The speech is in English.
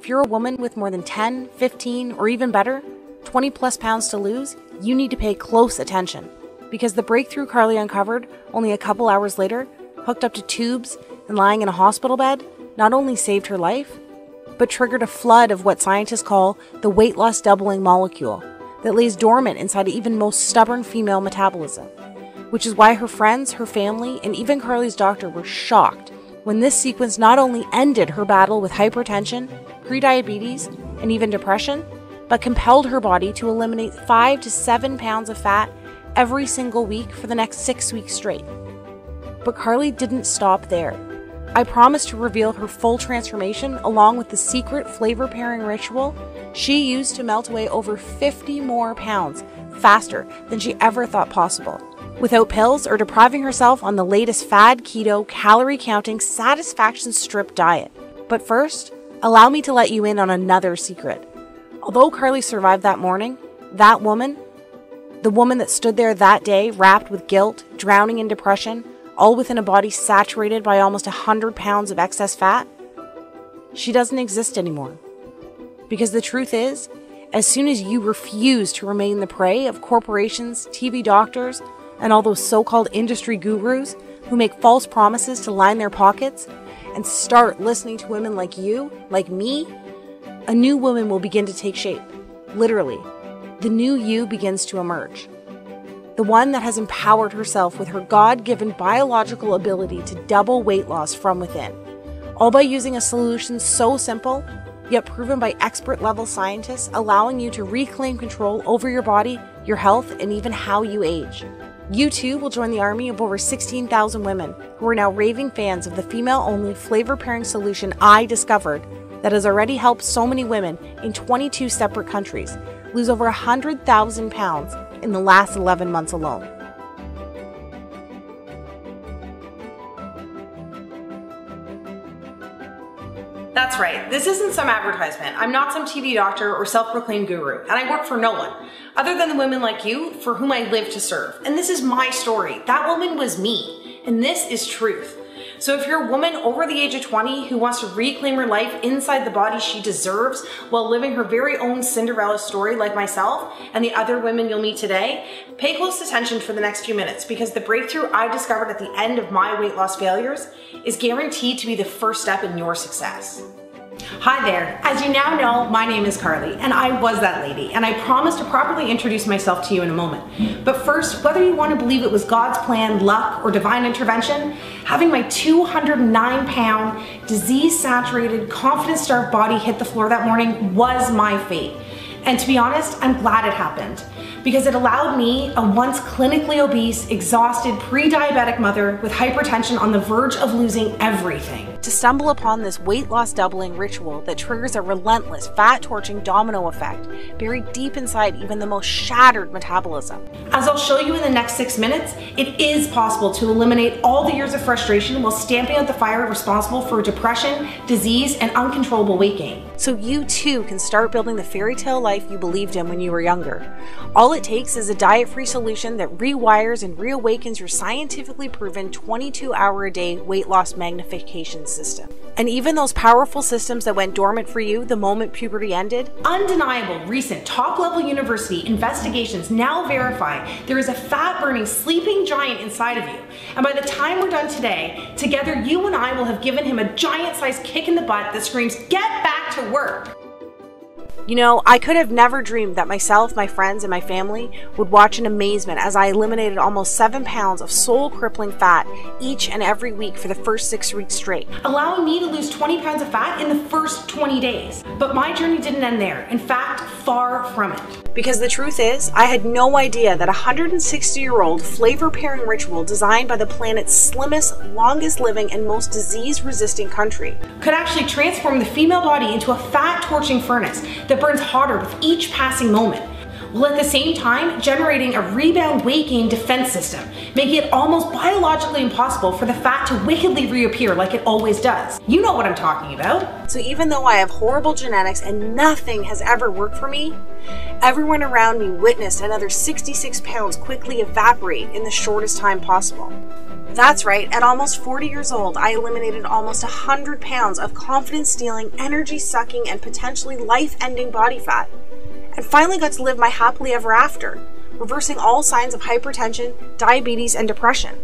If you're a woman with more than 10, 15, or even better, 20 plus pounds to lose, you need to pay close attention. Because the breakthrough Carly uncovered only a couple hours later, hooked up to tubes and lying in a hospital bed, not only saved her life, but triggered a flood of what scientists call the weight loss doubling molecule that lays dormant inside even most stubborn female metabolism. Which is why her friends, her family, and even Carly's doctor were shocked when this sequence not only ended her battle with hypertension, pre-diabetes, and even depression, but compelled her body to eliminate 5 to 7 pounds of fat every single week for the next 6 weeks straight. But Carly didn't stop there. I promised to reveal her full transformation along with the secret flavor pairing ritual she used to melt away over 50 more pounds faster than she ever thought possible, without pills or depriving herself on the latest fad keto, calorie-counting, satisfaction strip diet. But first, allow me to let you in on another secret. Although Carly survived that morning, that woman, the woman that stood there that day wrapped with guilt, drowning in depression, all within a body saturated by almost 100 pounds of excess fat, she doesn't exist anymore. Because the truth is, as soon as you refuse to remain the prey of corporations, TV doctors, and all those so-called industry gurus who make false promises to line their pockets, and start listening to women like you, like me, a new woman will begin to take shape. Literally, the new you begins to emerge. The one that has empowered herself with her God-given biological ability to double weight loss from within, all by using a solution so simple, yet proven by expert-level scientists, allowing you to reclaim control over your body, your health, and even how you age. You too will join the army of over 16,000 women who are now raving fans of the female-only flavor-pairing solution I discovered that has already helped so many women in 22 separate countries lose over 100,000 pounds in the last 11 months alone. That's right, this isn't some advertisement. I'm not some TV doctor or self-proclaimed guru, and I work for no one, other than the women like you for whom I live to serve. And this is my story. That woman was me, and this is truth. So if you're a woman over the age of 20 who wants to reclaim her life inside the body she deserves while living her very own Cinderella story like myself and the other women you'll meet today, pay close attention for the next few minutes because the breakthrough I discovered at the end of my weight loss failures is guaranteed to be the first step in your success. Hi there, as you now know, my name is Carly and I was that lady, and I promise to properly introduce myself to you in a moment. But first, whether you want to believe it was God's plan, luck, or divine intervention, having my 209-pound, disease-saturated, confidence-starved body hit the floor that morning was my fate. And to be honest, I'm glad it happened, because it allowed me, a once clinically obese, exhausted, pre-diabetic mother with hypertension on the verge of losing everything, to stumble upon this weight loss doubling ritual that triggers a relentless, fat-torching domino effect buried deep inside even the most shattered metabolism. As I'll show you in the next 6 minutes, it is possible to eliminate all the years of frustration while stamping out the fire responsible for depression, disease, and uncontrollable weight gain. So you too can start building the fairy tale life you believed in when you were younger. All it takes is a diet-free solution that rewires and reawakens your scientifically proven 22-hour-a-day weight loss magnification system. And even those powerful systems that went dormant for you the moment puberty ended? Undeniable recent top-level university investigations now verify there is a fat-burning sleeping giant inside of you. And by the time we're done today, together you and I will have given him a giant-sized kick in the butt that screams, "Get back to work!" You know, I could have never dreamed that myself, my friends, and my family would watch in amazement as I eliminated almost 7 pounds of soul-crippling fat each and every week for the first 6 weeks straight, allowing me to lose 20 pounds of fat in the first 20 days. But my journey didn't end there. In fact, far from it. Because the truth is, I had no idea that a 160-year-old flavor-pairing ritual designed by the planet's slimmest, longest-living, and most disease-resistant country could actually transform the female body into a fat-torching furnace that burns hotter with each passing moment, while at the same time generating a rebound weight gain defense system, making it almost biologically impossible for the fat to wickedly reappear like it always does. You know what I'm talking about. So even though I have horrible genetics and nothing has ever worked for me, everyone around me witnessed another 66 pounds quickly evaporate in the shortest time possible. That's right, at almost 40 years old, I eliminated almost 100 pounds of confidence-stealing, energy-sucking, and potentially life-ending body fat, and finally got to live my happily ever after, reversing all signs of hypertension, diabetes, and depression.